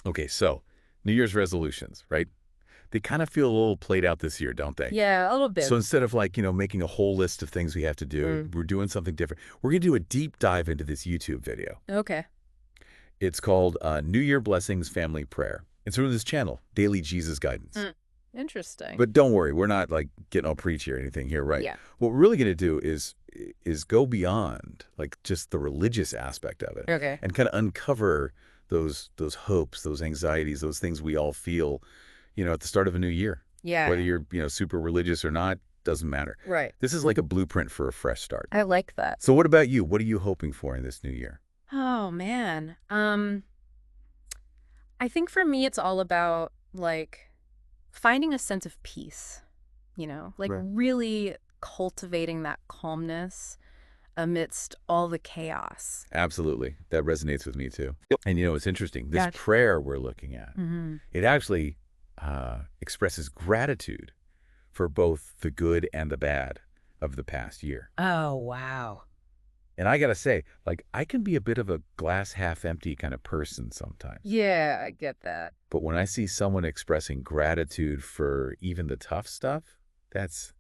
Okay, so New Year's resolutions, right? They kind of feel a little played out this year, don't they? Yeah, a little bit. So instead of like, making a whole list of things we have to do, Mm. we're doing something different. We're going to do a deep dive into this YouTube video. Okay. It's called New Year Blessings Family Prayer. It's from this channel, Daily Jesus Guidance. Mm. Interesting. But don't worry, we're not like getting all preachy or anything here, right? Yeah. What we're really going to do is go beyond like just the religious aspect of it Okay. and kind of uncover those hopes, those anxieties, those things we all feel, at the start of a new year. Yeah. Whether you're, super religious or not, doesn't matter. Right. This is like a blueprint for a fresh start. I like that. So what about you? What are you hoping for in this new year? Oh, man. I think for me, it's all about like finding a sense of peace, like Right. really cultivating that calmness amidst all the chaos. Absolutely. That resonates with me too. And it's interesting. This Yeah. prayer we're looking at, Mm-hmm. it actually expresses gratitude for both the good and the bad of the past year. Oh, wow. And I got to say, like, I can be a bit of a glass half empty kind of person sometimes. Yeah, I get that. But when I see someone expressing gratitude for even the tough stuff, that's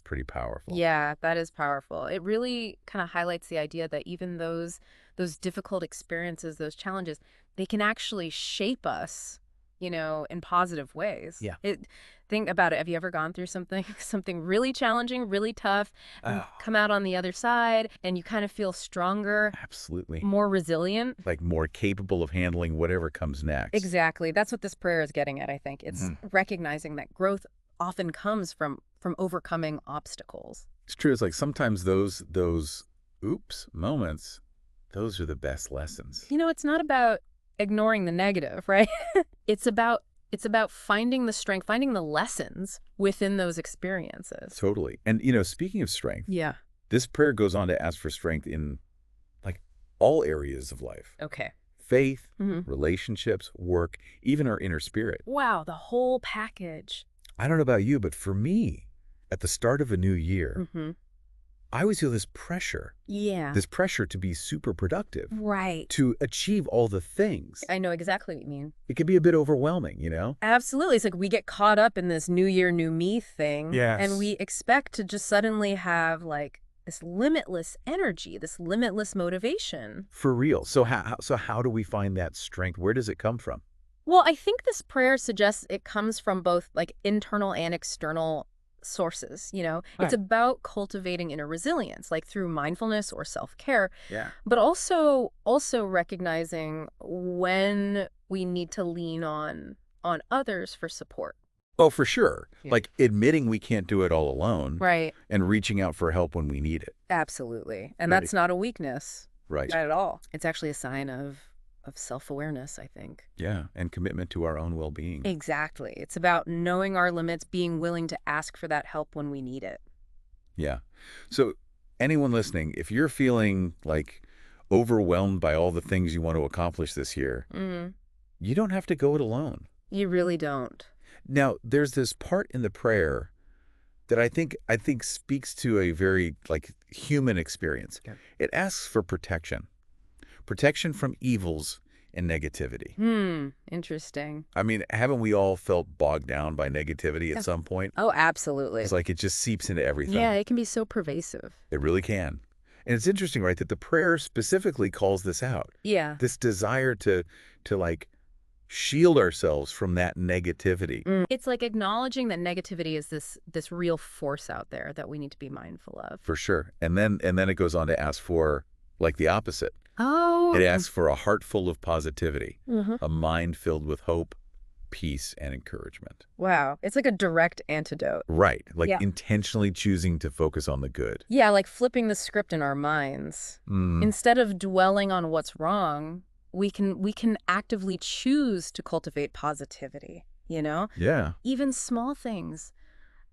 pretty powerful. Yeah, that is powerful. It really kind of highlights the idea that even those difficult experiences, those challenges, they can actually shape us, in positive ways. Yeah. Think about it. Have you ever gone through something something really challenging, really tough, and Oh, come out on the other side and you kind of feel stronger, absolutely. more resilient? Like more capable of handling whatever comes next. Exactly. That's what this prayer is getting at, I think. It's Mhm. recognizing that growth often comes from overcoming obstacles. It's true. It's like sometimes those oops moments, those are the best lessons. It's not about ignoring the negative, right? It's about finding the strength, finding the lessons within those experiences. Totally. And, speaking of strength, Yeah. this prayer goes on to ask for strength in like all areas of life. Okay. Faith, Hmm. relationships, work, even our inner spirit. Wow, the whole package. I don't know about you, but for me, at the start of a new year, Hmm. I always feel this pressure to be super productive, Right. to achieve all the things. I know exactly what you mean. It can be a bit overwhelming, Absolutely. It's like we get caught up in this new year, new me thing. Yes. And we expect to just suddenly have like this limitless energy, this limitless motivation. For real. So how do we find that strength? Where does it come from? Well, I think this prayer suggests it comes from both like internal and external sources, It's Right. about cultivating inner resilience, like through mindfulness or self-care, Yeah. but also recognizing when we need to lean on others for support. Oh, for sure. Yeah. Like admitting we can't do it all alone Right. and reaching out for help when we need it. Absolutely. And Right. that's not a weakness. Right. Not at all. It's actually a sign of self-awareness, I think. Yeah. And commitment to our own well-being. Exactly. It's about knowing our limits, being willing to ask for that help when we need it. Yeah. So anyone listening, if you're feeling like overwhelmed by all the things you want to accomplish this year, Mm, you don't have to go it alone. you really don't. Now, there's this part in the prayer that I think speaks to a very like human experience. Okay. It asks for protection from evils and negativity. Interesting. I mean, haven't we all felt bogged down by negativity Yeah. at some point? Oh, absolutely. It's like it just seeps into everything. Yeah, it can be so pervasive. It really can. And it's interesting, right, that the prayer specifically calls this out. Yeah. This desire to like shield ourselves from that negativity. It's like acknowledging that negativity is this real force out there that we need to be mindful of. For sure. And then it goes on to ask for like the opposite. Oh. It asks for a heart full of positivity, Mhm. a mind filled with hope, peace, and encouragement. Wow. It's like a direct antidote. Right. Like Yeah. intentionally choosing to focus on the good. Yeah, like flipping the script in our minds. Mm, Instead of dwelling on what's wrong, we can actively choose to cultivate positivity, yeah. Even small things.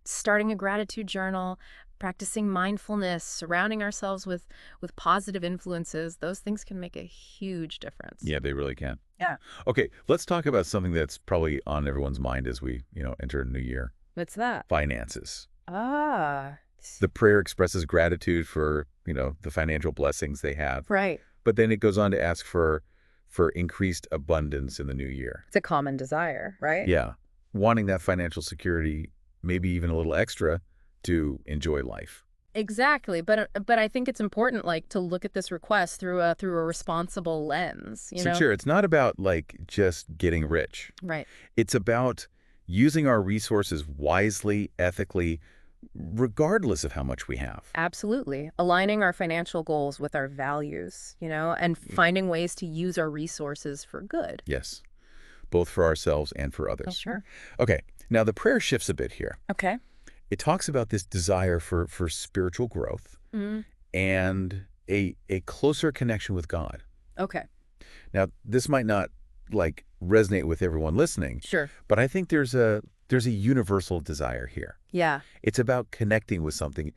Starting a gratitude journal, practicing mindfulness, surrounding ourselves with positive influences, those things can make a huge difference. Yeah, they really can. Yeah. Okay, let's talk about something that's probably on everyone's mind as we, enter a new year. What's that? Finances. Ah. The prayer expresses gratitude for, the financial blessings they have. Right. But then it goes on to ask for for increased abundance in the new year. It's a common desire, right? Yeah. Wanting that financial security, maybe even a little extra to enjoy life. Exactly, but I think it's important, like, to look at this request through a responsible lens, you So know? sure, it's not about like just getting rich. Right. It's about using our resources wisely, ethically, regardless of how much we have. Absolutely. Aligning our financial goals with our values, and Y- finding ways to use our resources for good. Yes, both for ourselves and for Oh, others. sure. Okay, now the prayer shifts a bit here. Okay. It talks about this desire for spiritual growth Mm, and a closer connection with God. okay. Now, this might not like resonate with everyone listening, Sure. but I think there's a universal desire here. Yeah. It's about connecting with something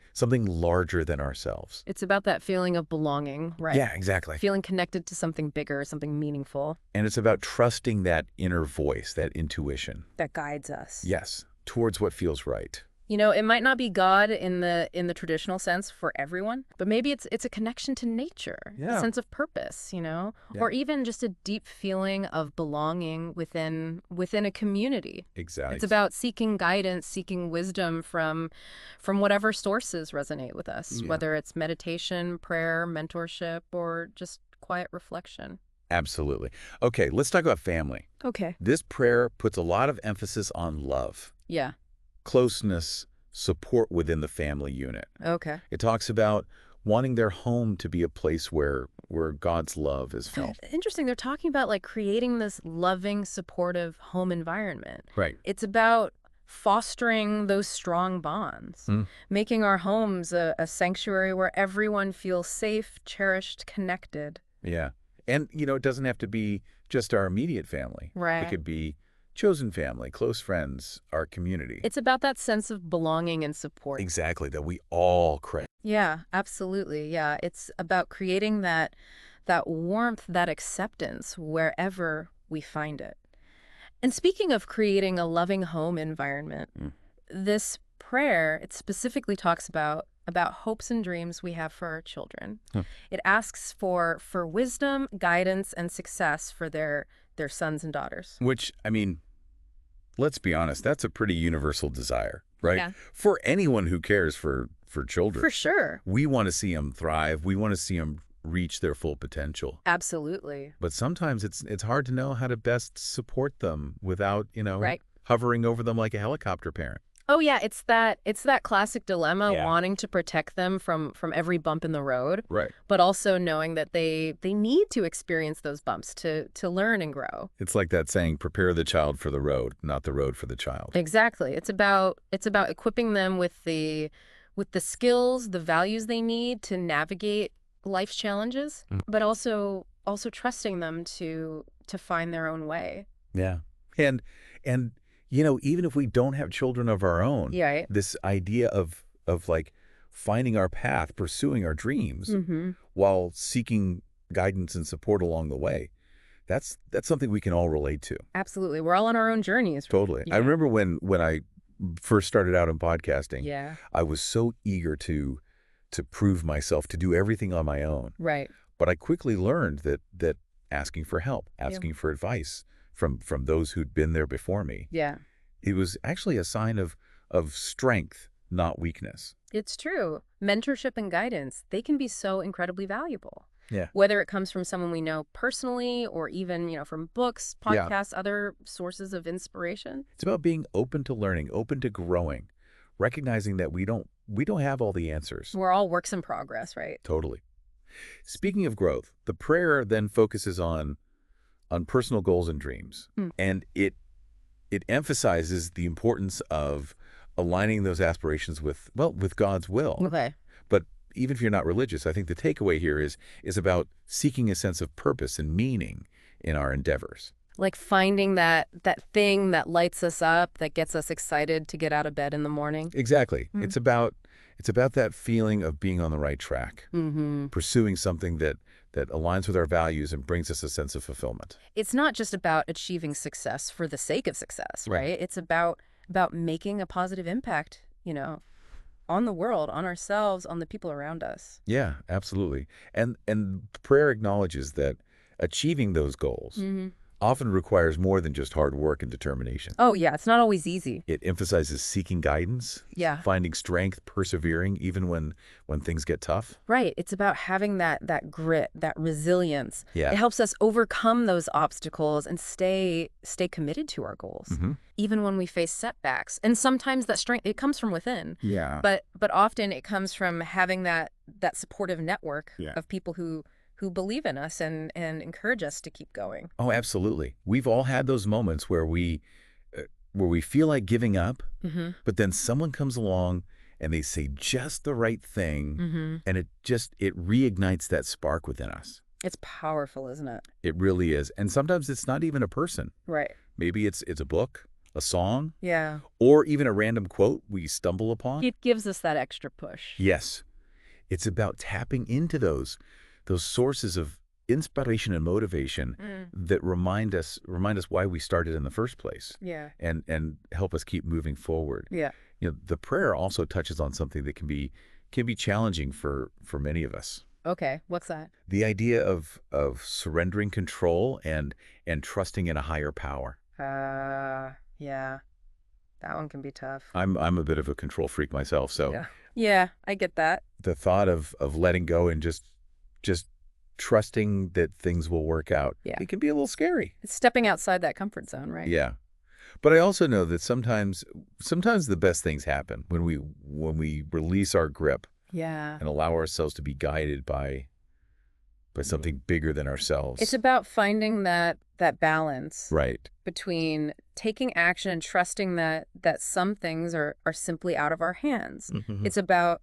larger than ourselves. It's about that feeling of belonging, right? Yeah, exactly. Feeling connected to something bigger, something meaningful And it's about trusting that inner voice, that intuition. that guides us. Yes, towards what feels right. It might not be God in the traditional sense for everyone, but maybe it's a connection to nature, a Yeah. sense of purpose, Yeah. or even just a deep feeling of belonging within a community. Exactly. It's about seeking guidance, seeking wisdom from whatever sources resonate with us, Yeah. whether it's meditation, prayer, mentorship, or just quiet reflection. Absolutely. Okay, let's talk about family. Okay. This prayer puts a lot of emphasis on love, Yeah. closeness, support within the family unit. Okay. It talks about wanting their home to be a place where God's love is felt. Interesting. They're talking about like creating this loving, supportive home environment. Right. It's about fostering those strong bonds, Mm. making our homes a sanctuary where everyone feels safe, cherished, connected. Yeah. And, it doesn't have to be just our immediate family. It Right. could be chosen family, close friends, our community. It's about that sense of belonging and support. Exactly, that we all crave. Yeah, absolutely. Yeah, it's about creating that warmth, that acceptance wherever we find it. And speaking of creating a loving home environment, Mm. this prayer, it specifically talks about hopes and dreams we have for our children. Huh. It asks for wisdom, guidance, and success for their sons and daughters. Which, I mean, let's be honest, that's a pretty universal desire, right? Yeah. For anyone who cares for children. For sure. We want to see them thrive. We want to see them reach their full potential. Absolutely. But sometimes it's hard to know how to best support them without, Right. hovering over them like a helicopter parent. Oh yeah, it's that classic dilemma, Yeah. wanting to protect them from every bump in the road, Right. but also knowing that they need to experience those bumps to learn and grow. It's like that saying, prepare the child for the road, not the road for the child. Exactly. It's about equipping them with the skills, the values they need to navigate life's challenges, Mm. but also trusting them to find their own way. Yeah. And even if we don't have children of our own, Yeah, right? this idea of like finding our path, pursuing our dreams Mm-hmm. while seeking guidance and support along the way, that's something we can all relate to. Absolutely. We're all on our own journeys. Totally. I Yeah. remember when I first started out in podcasting, Yeah. I was so eager to prove myself, to do everything on my own. Right. But I quickly learned that asking for help, asking for advice from those who'd been there before me, Yeah. it was actually a sign of strength, not weakness. It's true. Mentorship and guidance, they can be so incredibly valuable. Yeah. Whether it comes from someone we know personally or even, from books, Yeah. podcasts, other sources of inspiration. It's about being open to learning, open to growing, recognizing that we don't have all the answers. We're all works in progress, right? Totally. Speaking of growth, the prayer then focuses on personal goals and dreams. Hmm. And it emphasizes the importance of aligning those aspirations with God's will. Okay. But even if you're not religious, I think the takeaway here is about seeking a sense of purpose and meaning in our endeavors. Like finding that thing that lights us up, that gets us excited to get out of bed in the morning. Exactly. Hmm. It's about that feeling of being on the right track, Mm-hmm. pursuing something that aligns with our values and brings us a sense of fulfillment. It's not just about achieving success for the sake of success, Right. right? It's about making a positive impact, on the world, on ourselves, on the people around us. Yeah, absolutely. And prayer acknowledges that Achieving those goals Hmm. often requires more than just hard work and determination. Oh, yeah, it's not always easy. It emphasizes seeking guidance, Yeah. finding strength, persevering even when things get tough. Right. It's about having that grit, that resilience. Yeah. It helps us overcome those obstacles and stay committed to our goals, Hmm. even when we face setbacks. And sometimes that strength, it comes from within. Yeah. But often it comes from having that supportive network Yeah. of people who believe in us and encourage us to keep going. Oh, absolutely. We've all had those moments where we feel like giving up, Mm-hmm. but then someone comes along and they say just the right thing, Mm-hmm. and it reignites that spark within us. It's powerful, isn't it? It really is. And sometimes it's not even a person. Right. Maybe it's a book, a song, Yeah. or even a random quote we stumble upon. It gives us that extra push. Yes. It's about tapping into those sources of inspiration and motivation Mm. that remind us why we started in the first place, Yeah. and help us keep moving forward. Yeah. The prayer also touches on something that can be challenging for many of us. Okay. What's that? The idea of surrendering control and trusting in a higher power. Yeah. That one can be tough. I'm a bit of a control freak myself, so Yeah. Yeah, I get that. the thought of letting go and just trusting that things will work out, Yeah. it can be a little scary. It's stepping outside that comfort zone, right? Yeah. But I also know that sometimes the best things happen when we release our grip Yeah. and allow ourselves to be guided by something bigger than ourselves. It's about finding that balance Right. between taking action and trusting that some things are simply out of our hands. Mhm. It's about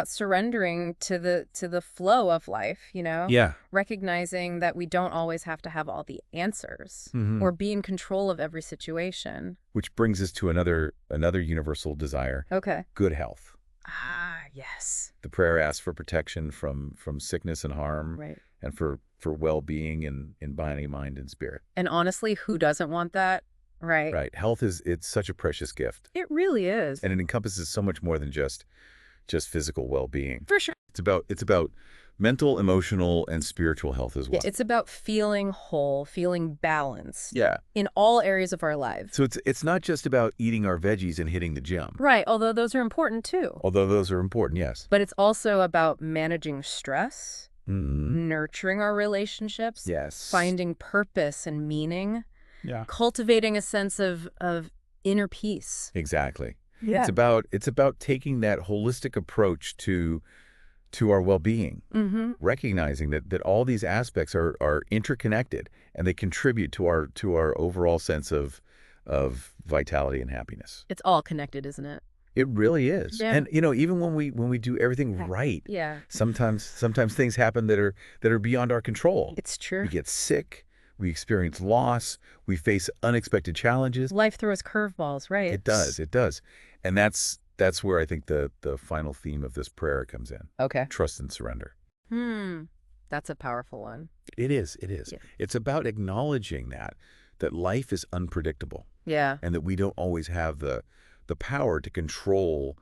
surrendering to the flow of life, Yeah. recognizing that we don't always have to have all the answers Mhm. or be in control of every situation. Which brings us to another universal desire, Okay. good health. Ah, yes. The prayer asks for protection from sickness and harm, Right. and for well-being in body, mind, and spirit. And honestly, who doesn't want that? Right. Right. Health it's such a precious gift, It really is. and it encompasses so much more than just physical well-being. For sure. It's about mental, emotional, and spiritual health as well. It's about feeling whole, feeling balanced Yeah. in all areas of our lives. So it's not just about eating our veggies and hitting the gym, Right, although those are important too. although those are important, yes. But it's also about managing stress, Mm-hmm. nurturing our relationships, Yes. finding purpose and meaning, Yeah. cultivating a sense of inner peace. Exactly. Yeah. It's about taking that holistic approach to our well-being, Mm-hmm. recognizing that all these aspects are interconnected, and they contribute to our overall sense of vitality and happiness. It's all connected, isn't it? It really is. Yeah. And even when we do everything right, Yeah. sometimes things happen that are beyond our control. It's true. We get sick, we experience loss, we face unexpected challenges. Life throws curveballs, right? It does. It does. And that's where I think the final theme of this prayer comes in. Okay. Trust and surrender. That's a powerful one. It is. It is. Yeah. It's about acknowledging that life is unpredictable, Yeah. and that we don't always have the power to control,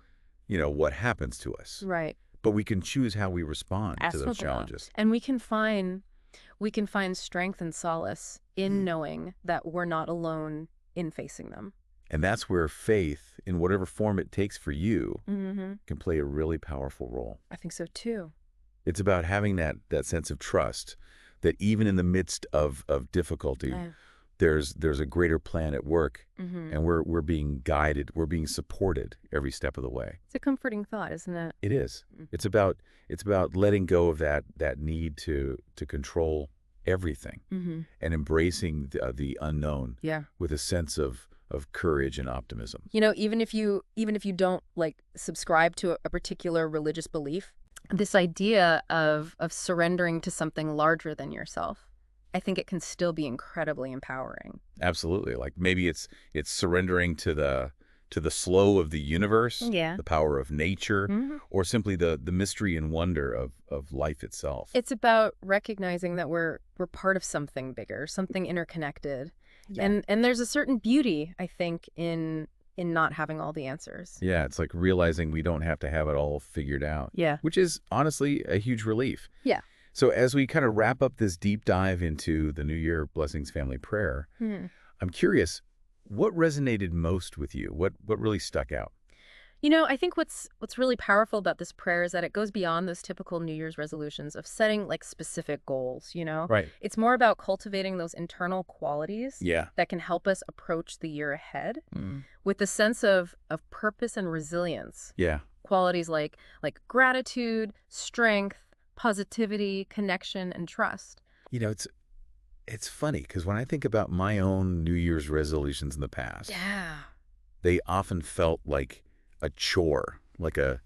what happens to us. Right. But we can choose how we respond to those Absolutely. challenges. And we can find strength and solace in knowing that we're not alone in facing them. And that's where faith, in whatever form it takes for you, Mm-hmm. can play a really powerful role. I think so too. It's about having that sense of trust that even in the midst of difficulty, Yeah. there's a greater plan at work, Mm-hmm. and we're being guided, we're being supported every step of the way. It's a comforting thought, isn't it? It is. Mm. It's about letting go of that need to control everything, Mm-hmm. and embracing the unknown Yeah. with a sense of courage and optimism. Even if you don't subscribe to a particular religious belief, this idea of surrendering to something larger than yourself, I think it can still be incredibly empowering. Absolutely. Like maybe it's surrendering to the slow of the universe, Yeah. the power of nature, Mhm. or simply the mystery and wonder of life itself. It's about recognizing that we're part of something bigger, something interconnected. Yeah. And there's a certain beauty, I think, in not having all the answers. Yeah, it's like realizing we don't have to have it all figured out, Yeah. which is honestly a huge relief. Yeah. So as we kind of wrap up this deep dive into the New Year Blessings Family Prayer, Hmm. I'm curious, what resonated most with you? What really stuck out? I think what's really powerful about this prayer is that it goes beyond those typical New Year's resolutions of setting like specific goals. Right. It's more about cultivating those internal qualities Yeah. that can help us approach the year ahead Mm. with a sense of purpose and resilience. Yeah. Qualities like gratitude, strength, positivity, connection, and trust. You know, it's funny because when I think about my own New Year's resolutions in the past, Yeah. they often felt like a chore, like a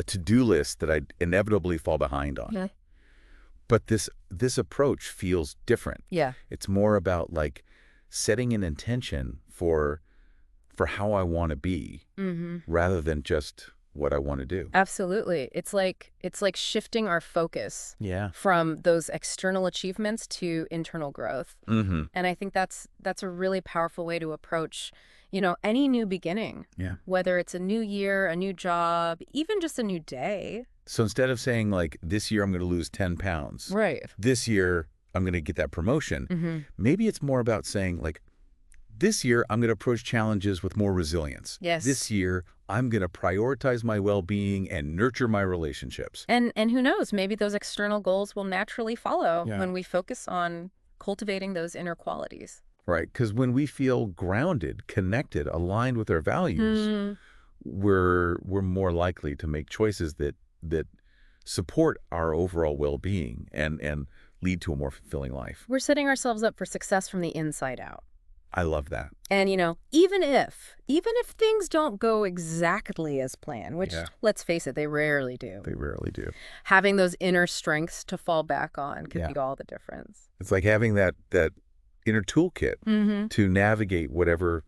to-do list that I'd inevitably fall behind on. Yeah. But this approach feels different. Yeah. It's more about like setting an intention for how I want to be Mm-hmm. rather than just what I want to do. Absolutely. It's like shifting our focus Yeah. from those external achievements to internal growth. Mm-hmm. And I think that's a really powerful way to approach any new beginning, Yeah. whether it's a new year, a new job, even just a new day. So instead of saying like this year I'm going to lose 10 pounds, Right. this year I'm going to get that promotion, Mm-hmm. maybe it's more about saying like this year I'm going to approach challenges with more resilience. Yes. This year I'm going to prioritize my well-being and nurture my relationships. And who knows, maybe those external goals will naturally follow Yeah. when we focus on cultivating those inner qualities. Right? Because when we feel grounded, connected, aligned with our values, Hmm. we're more likely to make choices that support our overall well-being and lead to a more fulfilling life. We're setting ourselves up for success from the inside out. I love that. And even if things don't go exactly as planned, which Yeah. let's face it, they rarely do, They rarely do. having those inner strengths to fall back on can Yeah. make all the difference. It's like having that inner toolkit Mm-hmm. to navigate whatever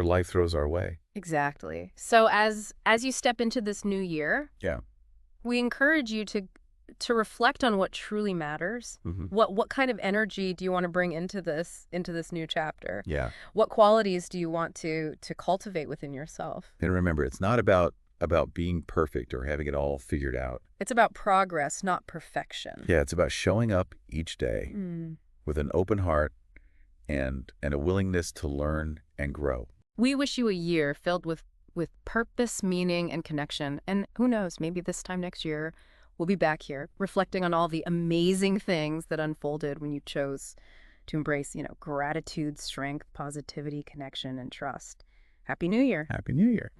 life throws our way. Exactly. So as you step into this new year, Yeah. we encourage you to reflect on what truly matters. Hmm. What kind of energy do you want to bring into this new chapter? Yeah. What qualities do you want to cultivate within yourself? And remember, it's not about being perfect or having it all figured out. It's about progress, not perfection. Yeah, it's about showing up each day Mm. with an open heart and a willingness to learn and grow. We wish you a year filled with purpose, meaning, and connection. And who knows, maybe this time next year, we'll be back here reflecting on all the amazing things that unfolded when you chose to embrace gratitude, strength, positivity, connection, and trust. Happy New Year. Happy New Year.